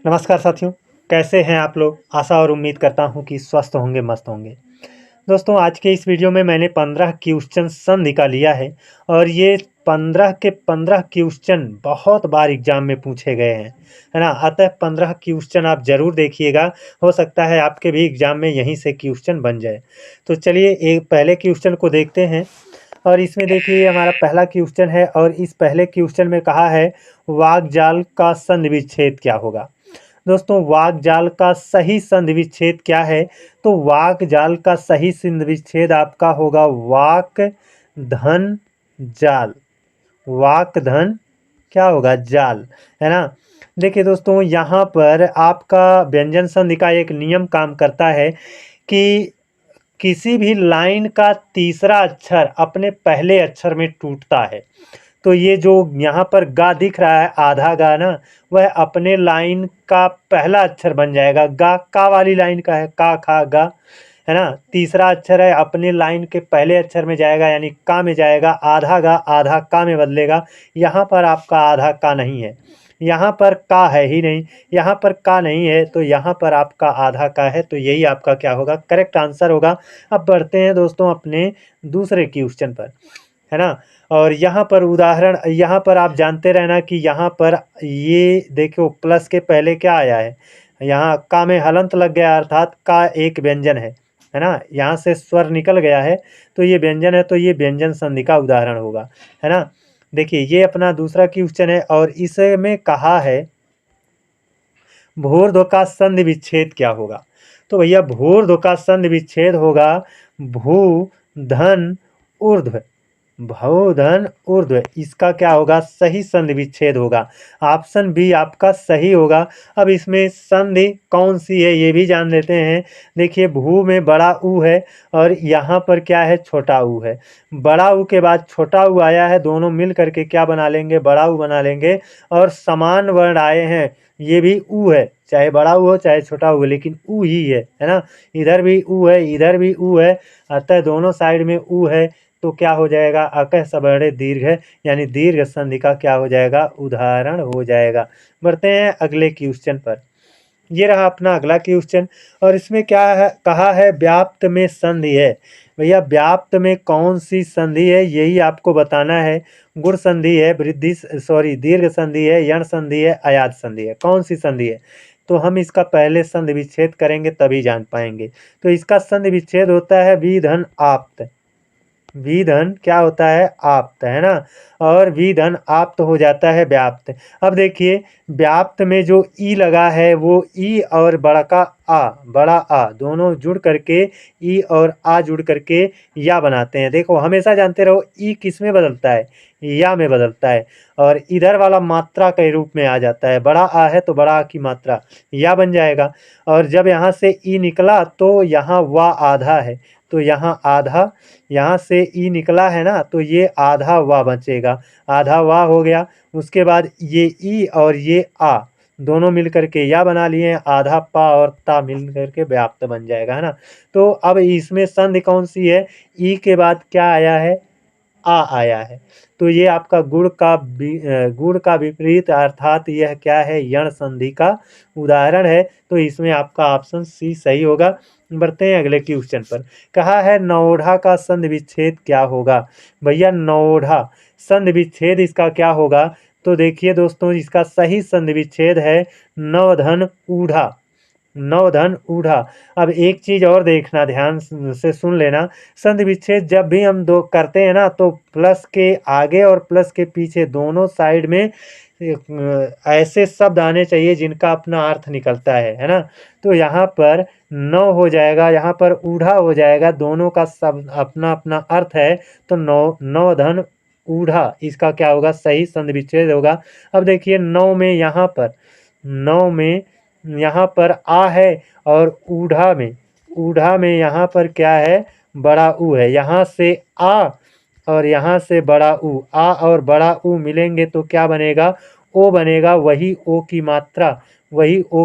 नमस्कार साथियों, कैसे हैं आप लोग? आशा और उम्मीद करता हूं कि स्वस्थ होंगे, मस्त होंगे। दोस्तों, आज के इस वीडियो में मैंने 15 क्वेश्चन संधि का लिया है और ये 15 के 15 क्वेश्चन बहुत बार एग्जाम में पूछे गए हैं, है ना? अतः 15 क्वेश्चन आप ज़रूर देखिएगा, हो सकता है आपके भी एग्जाम में यहीं से क्वेश्चन बन जाए। तो चलिए एक पहले क्वेश्चन को देखते हैं और इसमें देखिए हमारा पहला क्वेश्चन है और इस पहले क्वेश्चन में कहा है वाक् जाल का संधि विच्छेद क्या होगा? दोस्तों, वाक जाल का सही संधि विच्छेद क्या है? तो वाक जाल का सही संधि विच्छेद आपका होगा वाक धन जाल। वाक धन क्या होगा? जाल, है ना? देखिए दोस्तों, यहाँ पर आपका व्यंजन संधि का एक नियम काम करता है कि किसी भी लाइन का तीसरा अक्षर अपने पहले अक्षर में टूटता है। तो ये जो यहाँ पर गा दिख रहा है, आधा गा ना, वह अपने लाइन का पहला अक्षर बन जाएगा। गा का वाली लाइन का है, का खा गा, है ना? तीसरा अक्षर है, अपने लाइन के पहले अक्षर में जाएगा यानी का में जाएगा। आधा गा आधा का में बदलेगा। यहाँ पर आपका आधा का नहीं है, यहाँ पर का है ही नहीं, यहाँ पर का नहीं है तो यहाँ पर आपका आधा का है। तो यही आपका क्या होगा? करेक्ट आंसर होगा। अब बढ़ते हैं दोस्तों अपने दूसरे क्वेश्चन पर, है ना? और यहाँ पर उदाहरण, यहाँ पर आप जानते रहना कि यहाँ पर ये देखो प्लस के पहले क्या आया है? यहाँ का में हलंत लग गया, अर्थात का एक व्यंजन है ना? यहाँ से स्वर निकल गया है तो ये व्यंजन है, तो ये व्यंजन संधि का उदाहरण होगा, है ना? देखिए ये अपना दूसरा क्वेश्चन है और इसमें कहा है भूर्ध्व का संधि विच्छेद क्या होगा? तो भैया भूर्ध्व का संधि विच्छेद होगा भू धन ऊर्ध्व। भू धन ऊर्ध्व, इसका क्या होगा? सही संधि विच्छेद होगा। ऑप्शन बी आपका सही होगा। अब इसमें संधि कौन सी है ये भी जान लेते हैं। देखिए भू में बड़ा ऊ है और यहाँ पर क्या है? छोटा ऊ है। बड़ा ऊ के बाद छोटा ऊ आया है, दोनों मिल करके क्या बना लेंगे? बड़ा ऊ बना लेंगे। और समान वर्ण आए हैं, ये भी ऊ है, चाहे बड़ा ऊ हो चाहे छोटा ऊ हो, लेकिन ऊ ही है ना? इधर भी ऊ है, इधर भी ऊ है, अतः दोनों साइड में ऊ है। तो क्या हो जाएगा? अकह सवर्णे दीर्घ है, यानी दीर्घ संधि का क्या हो जाएगा? उदाहरण हो जाएगा। बढ़ते हैं अगले क्वेश्चन पर। ये रहा अपना अगला क्वेश्चन और इसमें क्या है? कहा है व्याप्त में संधि है। भैया व्याप्त में कौन सी संधि है यही आपको बताना है। गुण संधि है, दीर्घ संधि है, यण संधि है, अयाद संधि है? कौन सी संधि है? तो हम इसका पहले संधि विच्छेद करेंगे तभी जान पाएंगे। तो इसका संधि विच्छेद होता है विधन आप्त। विधन क्या होता है? आप्त, है ना? और विधन आप्त हो जाता है व्याप्त। अब देखिए व्याप्त में जो ई लगा है वो ई और बड़ा आ दोनों जुड़ करके ई और आ जुड़ करके या बनाते हैं। देखो हमेशा जानते रहो ई किस में बदलता है? या में बदलता है और इधर वाला मात्रा के रूप में आ जाता है। बड़ा आ है तो बड़ा आ की मात्रा या बन जाएगा। और जब यहाँ से ई निकला तो यहाँ वा आधा है, तो यहाँ आधा, यहाँ से ई निकला है ना, तो ये आधा वा बचेगा, आधा वा हो गया। उसके बाद ये ई और ये आ दोनों मिल करके या बना लिए हैं, आधा पा और ता मिल करके व्याप्त बन जाएगा, है ना? तो अब इसमें संधि कौन सी है? ई के बाद क्या आया है? आ आया है। तो ये आपका गुण का विपरीत, अर्थात यह क्या है? यण संधि का उदाहरण है। तो इसमें आपका ऑप्शन सी सही होगा। बढ़ते हैं अगले क्वेश्चन पर। कहा है नवोढ़ा का संधि विच्छेद क्या होगा? भैया नवोढ़ा संधि विच्छेद इसका क्या होगा? तो देखिए दोस्तों, इसका सही संधि विच्छेद है नवधन ऊढ़ा। नवधन ऊढ़ा। अब एक चीज और देखना, ध्यान से सुन लेना। संधि विच्छेद जब भी हम दो करते हैं ना, तो प्लस के आगे और प्लस के पीछे दोनों साइड में ऐसे शब्द आने चाहिए जिनका अपना अर्थ निकलता है ना? तो यहाँ पर नौ हो जाएगा, यहाँ पर ऊढ़ा हो जाएगा, दोनों का शब्द अपना अपना अर्थ है। तो नवधन ऊढ़ा इसका क्या होगा? सही संधि विच्छेद होगा। अब देखिए नौ में यहाँ पर आ है और ऊढ़ा में यहाँ पर क्या है? बड़ा ऊ है। यहाँ से आ और यहाँ से बड़ा ऊ, आ और बड़ा ऊ मिलेंगे तो क्या बनेगा? ओ बनेगा। वही ओ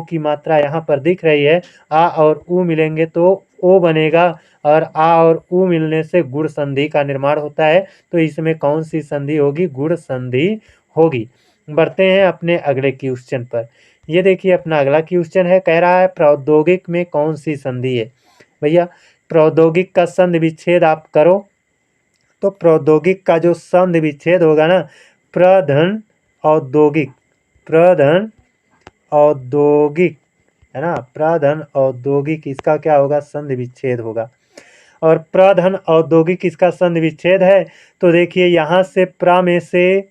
की मात्रा यहाँ पर दिख रही है। आ और ऊ मिलेंगे तो ओ बनेगा और आ और ऊ मिलने से गुण संधि का निर्माण होता है। तो इसमें कौन सी संधि होगी? गुण संधि होगी। बढ़ते हैं अपने अगले क्वेश्चन पर। ये देखिए अपना अगला क्वेश्चन है, कह रहा है प्रौद्योगिक में कौन सी संधि है। भैया प्रौद्योगिक का संधि विच्छेद आप करो तो प्रौद्योगिक का जो संधि विच्छेद होगा ना, प्रधन औद्योगिक, प्रधन औद्योगिक है ना, प्रधन औद्योगिक इसका क्या होगा, संधि विच्छेद होगा। और प्रधन औद्योगिक इसका संधि विच्छेद है तो देखिए यहाँ से प्रा में से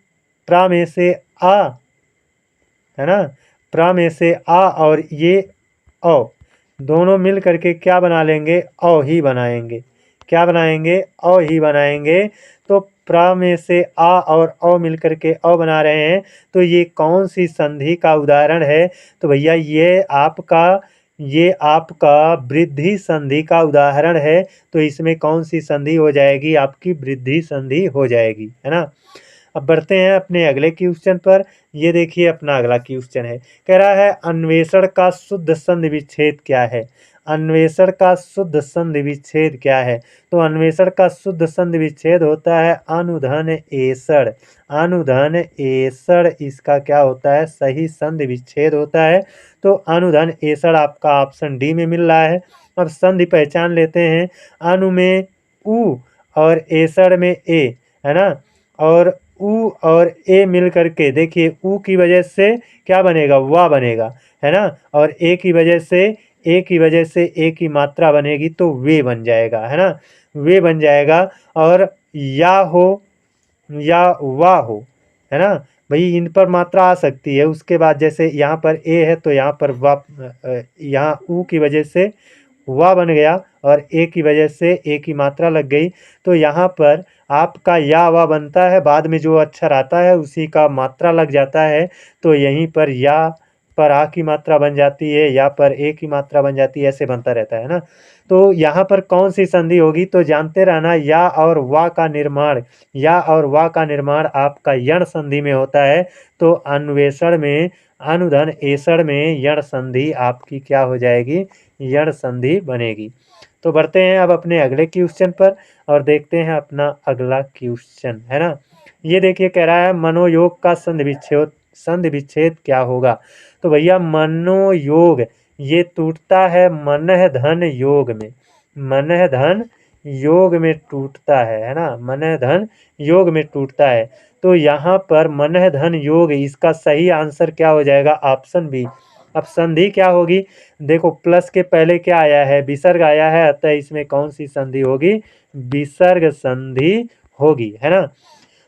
आ है ना, प्रा में से आ और ये औ दोनों मिल करके क्या बना लेंगे, औ ही बनाएंगे। क्या बनाएंगे, औ ही बनाएंगे। तो प्रा में से आ और औ मिल करके औ बना रहे हैं, तो ये कौन सी संधि का उदाहरण है। तो भैया ये आपका वृद्धि संधि का उदाहरण है। तो इसमें कौन सी संधि हो जाएगी, आपकी वृद्धि संधि हो जाएगी, है ना। अब बढ़ते हैं अपने अगले क्वेश्चन पर। ये देखिए अपना अगला क्वेश्चन है, कह रहा है अन्वेषण का शुद्ध संधि विच्छेद क्या है। अन्वेषण का शुद्ध संधि विच्छेद क्या है। तो अन्वेषण का शुद्ध संधि विच्छेद होता है अनुधन एषण। अनुधन एषण इसका क्या होता है, सही संधि विच्छेद होता है। तो अनुधन एषण आपका ऑप्शन डी में मिल रहा है। अब संधि पहचान लेते हैं। अनु में उ और एषण में ए, है ना। और उ और ए मिल करके देखिए उ की वजह से क्या बनेगा, वा बनेगा, है ना। और ए की वजह से ए की मात्रा बनेगी तो वे बन जाएगा, है ना, वे बन जाएगा। और या हो या वा हो, है ना। भाई इन पर मात्रा आ सकती है। उसके बाद जैसे यहाँ पर ए है तो यहाँ पर वा, यहाँ उ की वजह से वा बन गया और ए की वजह से ए की मात्रा लग गई। तो यहाँ पर आपका या वा बनता है, बाद में जो अक्षर आता है उसी का मात्रा लग जाता है। तो यहीं पर या पर आ की मात्रा बन जाती है, या पर ए की मात्रा बन जाती है, ऐसे बनता रहता है ना। तो यहाँ पर कौन सी संधि होगी, तो जानते रहना या और वा का निर्माण आपका यण संधि में होता है। तो अन्वेषण में, अनुधन एषण में यण संधि आपकी क्या हो जाएगी, यण संधि बनेगी। तो बढ़ते हैं अब अपने अगले क्वेश्चन पर और देखते हैं अपना अगला क्वेश्चन, है ना। ये देखिए कह रहा है मनोयोग का संधि विच्छेद क्या होगा। तो भैया मनोयोग ये टूटता है मनः धन योग में, मनः धन योग में टूटता है ना, मनः धन योग में टूटता है। तो यहाँ पर मनः धन योग इसका सही आंसर क्या हो जाएगा, ऑप्शन बी। अब संधि क्या होगी, देखो प्लस के पहले क्या आया है, विसर्ग आया है, अतः इसमें कौन सी संधि होगी, विसर्ग संधि होगी, है ना।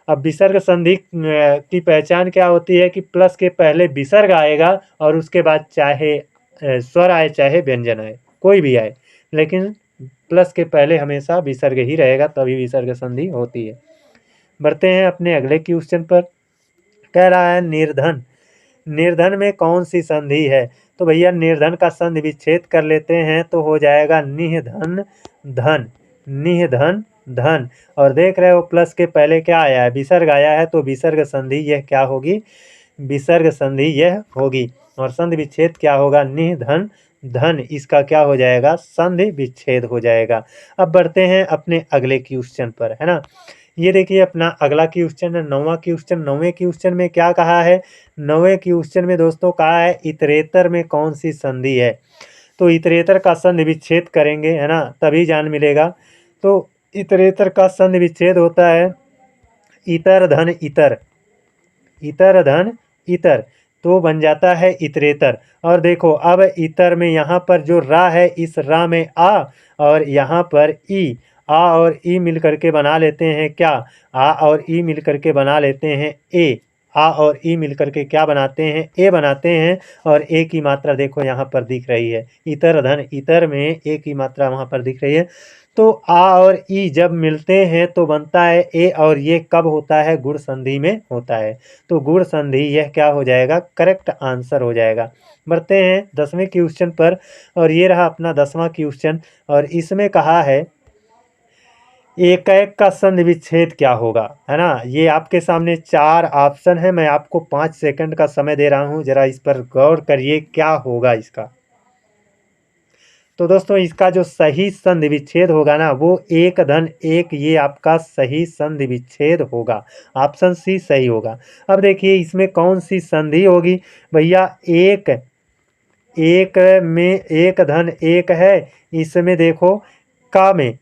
अब विसर्ग संधि की पहचान क्या होती है कि प्लस के पहले विसर्ग आएगा और उसके बाद चाहे स्वर आए चाहे व्यंजन आए, कोई भी आए, लेकिन प्लस के पहले हमेशा विसर्ग ही रहेगा, तभी विसर्ग संधि होती है। बढ़ते हैं अपने अगले क्वेश्चन पर। कह रहा है निर्धन, निर्धन में कौन सी संधि है। तो भैया निर्धन का संधि विच्छेद कर लेते हैं तो हो जाएगा निधन धन, निधन धन। और देख रहे हो प्लस के पहले क्या आया है, विसर्ग आया है, तो विसर्ग संधि यह क्या होगी, विसर्ग संधि यह होगी। और संधि विच्छेद क्या होगा, निधन धन, इसका क्या हो जाएगा, संधि विच्छेद हो जाएगा। अब बढ़ते हैं अपने अगले क्वेश्चन पर, है ना। ये देखिए अपना अगला क्वेश्चन है, 9वां क्वेश्चन। 9वें क्वेश्चन में क्या कहा है, 9वें क्वेश्चन में दोस्तों कहा है इतरेतर में कौन सी संधि है। तो इतरेतर का संधि विच्छेद करेंगे, है ना, तभी जान मिलेगा। तो इतरेतर का संधि विच्छेद होता है इतर धन इतर, इतर धन इतर, तो बन जाता है इतरेतर। और देखो अब इतर में यहाँ पर जो रा है, इस रा में आ और यहाँ पर ई, आ और ई मिल करके बना लेते हैं क्या, आ और ई मिल करके बना लेते हैं ए, आ और ई मिल करके क्या बनाते हैं, ए बनाते हैं। और ए की मात्रा देखो यहाँ पर दिख रही है, इतर धन इतर में ए की मात्रा वहाँ पर दिख रही है। तो आ और ई जब मिलते हैं तो बनता है ए, और ये कब होता है, गुण संधि में होता है। तो गुण संधि यह क्या हो जाएगा, करेक्ट आंसर हो जाएगा। बढ़ते हैं 10वें क्वेश्चन पर और ये रहा अपना 10वां क्वेश्चन। और इसमें कहा है एकैक का संधि विच्छेद क्या होगा, है ना। ये आपके सामने 4 ऑप्शन है, मैं आपको 5 सेकंड का समय दे रहा हूँ, जरा इस पर गौर करिए क्या होगा इसका। तो दोस्तों इसका जो सही संधि विच्छेद होगा ना वो 1-1, ये आपका सही संधि विच्छेद होगा। ऑप्शन सी सही होगा। अब देखिए इसमें कौन सी संधि होगी भैया। 1 में 1-1 है, इसमें देखो का में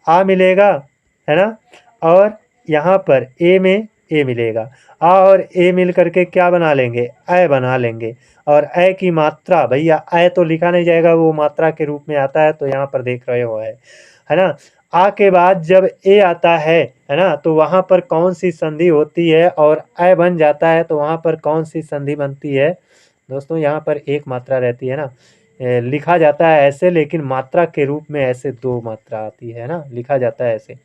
आ मिलेगा, है ना, और यहाँ पर ए में ए मिलेगा। आ और ए मिल करके क्या बना लेंगे, अ बना लेंगे। और अ की मात्रा भैया, अ तो लिखा नहीं जाएगा, वो मात्रा के रूप में आता है, तो यहाँ पर देख रहे हो है ना। आ के बाद जब ए आता है ना, तो वहाँ पर कौन सी संधि होती है, और अ बन जाता है तो वहाँ पर कौन सी संधि बनती है दोस्तों। यहाँ पर एक मात्रा रहती है ना, लिखा जाता है ऐसे, लेकिन मात्रा के रूप में ऐसे 2 मात्रा आती है ना, लिखा जाता है ऐसे।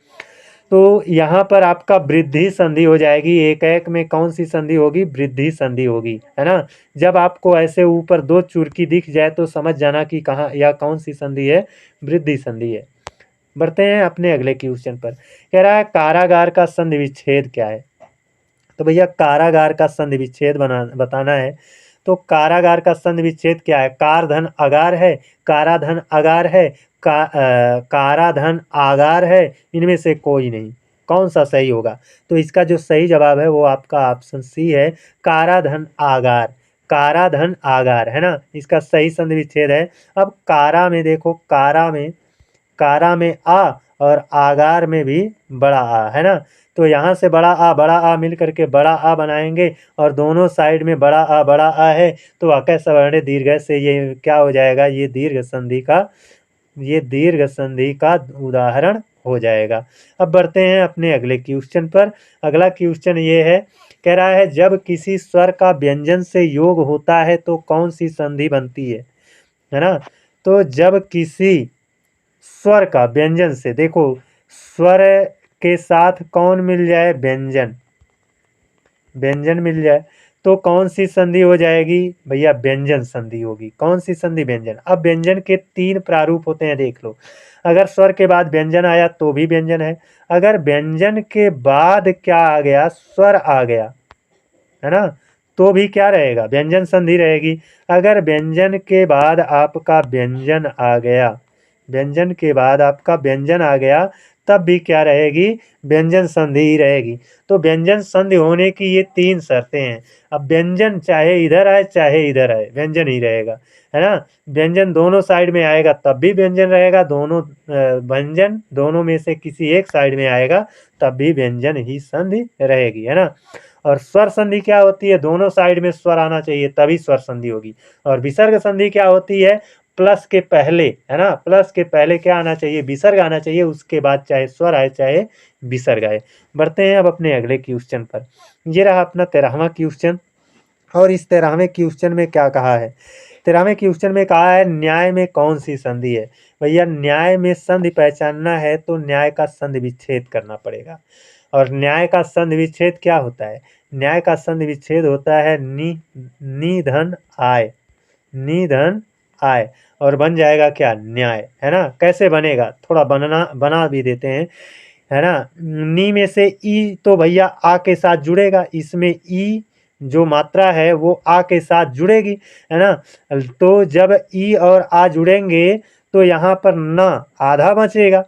तो यहाँ पर आपका वृद्धि संधि हो जाएगी। 1-1 में कौन सी संधि होगी, वृद्धि संधि होगी, है ना। जब आपको ऐसे ऊपर 2 चुरकी दिख जाए तो समझ जाना कि कहाँ या कौन सी संधि है, वृद्धि संधि है। बढ़ते हैं अपने अगले क्वेश्चन पर। कह रहा है कारागार का संधि विच्छेद क्या है। तो भैया कारागार का संधि विच्छेद बताना है। तो कारागार का संधि विच्छेद क्या है, कार धन अगार है, काराधन अगार है, काराधन आगार है, इनमें से कोई नहीं। कौन सा सही होगा। तो इसका जो सही जवाब है वो आपका ऑप्शन सी है, काराधन आगार। काराधन आगार, है ना, इसका सही संधि विच्छेद है। अब कारा में देखो, कारा में आ और आगार में भी बड़ा आ, है ना। तो यहाँ से बड़ा आ मिल करके बड़ा आ बनाएंगे, और दोनों साइड में बड़ा आ है, तो अकय सवर्ण दीर्घ से ये क्या हो जाएगा, ये दीर्घ संधि का उदाहरण हो जाएगा। अब बढ़ते हैं अपने अगले क्वेश्चन पर। अगला क्वेश्चन ये है, कह रहा है जब किसी स्वर का व्यंजन से योग होता है तो कौन सी संधि बनती है ना। तो जब किसी स्वर का व्यंजन से, देखो स्वर के साथ कौन मिल जाए, व्यंजन मिल जाए, तो कौन सी संधि हो जाएगी भैया, व्यंजन संधि होगी। कौन सी संधि, व्यंजन। अब व्यंजन के 3 प्रारूप होते हैं, देख लो। अगर स्वर के बाद व्यंजन आया तो भी व्यंजन है, अगर व्यंजन के बाद क्या आ गया, स्वर आ गया, है ना, तो भी क्या रहेगा, व्यंजन संधि रहेगी। अगर व्यंजन के बाद आपका व्यंजन आ गया, व्यंजन के बाद आपका व्यंजन आ गया, तब भी क्या रहेगी, व्यंजन संधि ही रहेगी। तो व्यंजन संधि होने की ये 3 शर्तें हैं। अब व्यंजन चाहे इधर आए चाहे इधर आए, व्यंजन ही रहेगा, है ना। व्यंजन दोनों साइड में आएगा तब भी व्यंजन रहेगा, दोनों व्यंजन दोनों में से किसी एक साइड में आएगा तब भी व्यंजन ही संधि रहेगी, है ना। और स्वर संधि क्या होती है, दोनों साइड में स्वर आना चाहिए तभी स्वर संधि होगी। और विसर्ग संधि क्या होती है, प्लस के पहले, है ना, प्लस के पहले क्या आना चाहिए, विसर्ग आना चाहिए, उसके बाद चाहे स्वर आए चाहे विसर्ग आए। बढ़ते हैं अब अपने अगले क्वेश्चन पर। ये रहा अपना 13वां क्वेश्चन। और इस 13वें क्वेश्चन में क्या कहा है, 13वें क्वेश्चन में कहा है न्याय में कौन सी संधि है। भैया न्याय में संधि पहचानना है तो न्याय का संधि विच्छेद करना पड़ेगा। और न्याय का संधि विच्छेद क्या होता है, न्याय का संधि विच्छेद होता है निधन आय, निधन आय, और बन जाएगा क्या, न्याय, है ना। कैसे बनेगा, थोड़ा बना भी देते हैं, है ना। नी में से ई तो भैया आ के साथ जुड़ेगा, इसमें ई जो मात्रा है वो आ के साथ जुड़ेगी, है ना। तो जब ई और आ जुड़ेंगे तो यहाँ पर ना आधा बचेगा,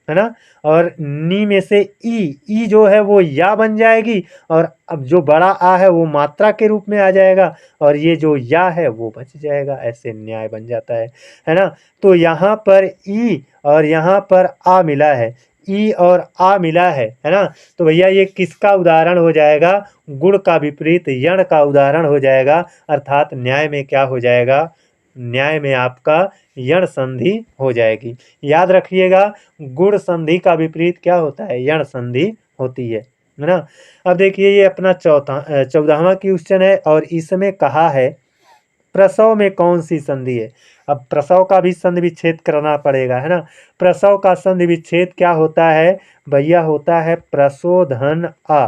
है ना। और नी में से ई जो है वो या बन जाएगी, और अब जो बड़ा आ है वो मात्रा के रूप में आ जाएगा, और ये जो या है वो बच जाएगा। ऐसे न्याय बन जाता है ना। तो यहाँ पर ई और यहाँ पर आ मिला है, ई और आ मिला है ना। तो भैया ये किसका उदाहरण हो जाएगा, गुण का विपरीत यण का उदाहरण हो जाएगा। अर्थात न्याय में क्या हो जाएगा, न्याय में आपका यण संधि हो जाएगी। याद रखिएगा, गुण संधि का विपरीत क्या होता है, यण संधि होती है ना। अब देखिए ये अपना 14वां क्वेश्चन है, और इसमें कहा है प्रसव में कौन सी संधि है। अब प्रसव का भी संधि विच्छेद करना पड़ेगा, है ना। प्रसव का संधि विच्छेद क्या होता है भैया, होता है प्रशोधन आ,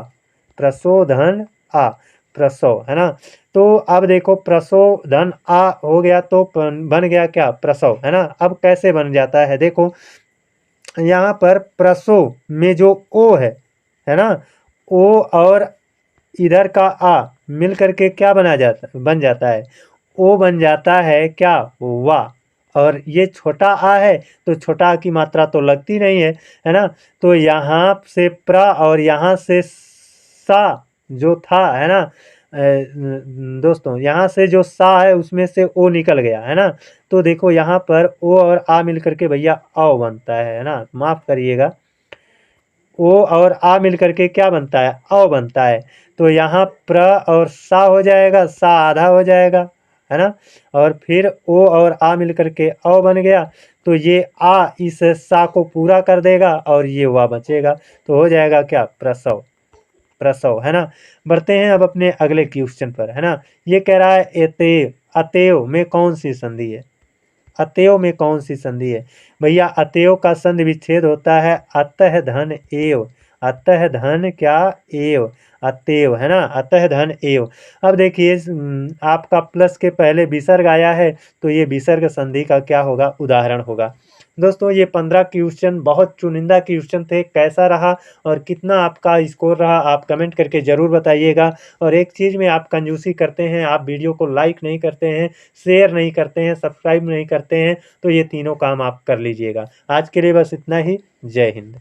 प्रशोधन आ, प्रसव, है ना। तो अब देखो प्रशोधन आ हो गया तो बन गया क्या, प्रसव, है ना। अब कैसे बन जाता है, देखो यहाँ पर प्रसव में जो ओ है ना, ओ और इधर का आ मिल करके क्या बन जाता है, ओ बन जाता है क्या, वा। और ये छोटा आ है तो छोटा आ की मात्रा तो लगती नहीं है ना। तो यहाँ से प्र और यहाँ से सा जो था, है ना दोस्तों, यहाँ से जो सा है उसमें से ओ निकल गया, है ना। तो देखो यहाँ पर ओ और आ मिलकर के भैया औ बनता है ना, माफ करिएगा, ओ और आ मिलकर के क्या बनता है, औ बनता है। तो यहाँ प्र और सा हो जाएगा, सा आधा हो जाएगा, है ना। और फिर ओ और आ मिलकर के औ बन गया, तो ये आ इस सा को पूरा कर देगा और ये वा बचेगा, तो हो जाएगा क्या, प्रसव, प्रसव, है ना। बढ़ते हैं अब अपने अगले क्वेश्चन पर, है ना। ये कह रहा है एतेव, अतेव में कौन सी संधि है, अतएव में कौन सी संधि है। भैया अतएव का संधि विच्छेद होता है अतः धन एव, अतः धन क्या, एव, अतएव, है ना, अतः धन एव। अब देखिए आपका प्लस के पहले विसर्ग आया है, तो ये विसर्ग संधि का क्या होगा, उदाहरण होगा। दोस्तों ये 15 क्वेश्चन बहुत चुनिंदा क्वेश्चन थे, कैसा रहा और कितना आपका स्कोर रहा आप कमेंट करके ज़रूर बताइएगा। और एक चीज़ में आप कंजूसी करते हैं, आप वीडियो को लाइक नहीं करते हैं, शेयर नहीं करते हैं, सब्सक्राइब नहीं करते हैं, तो ये तीनों काम आप कर लीजिएगा। आज के लिए बस इतना ही। जय हिंद।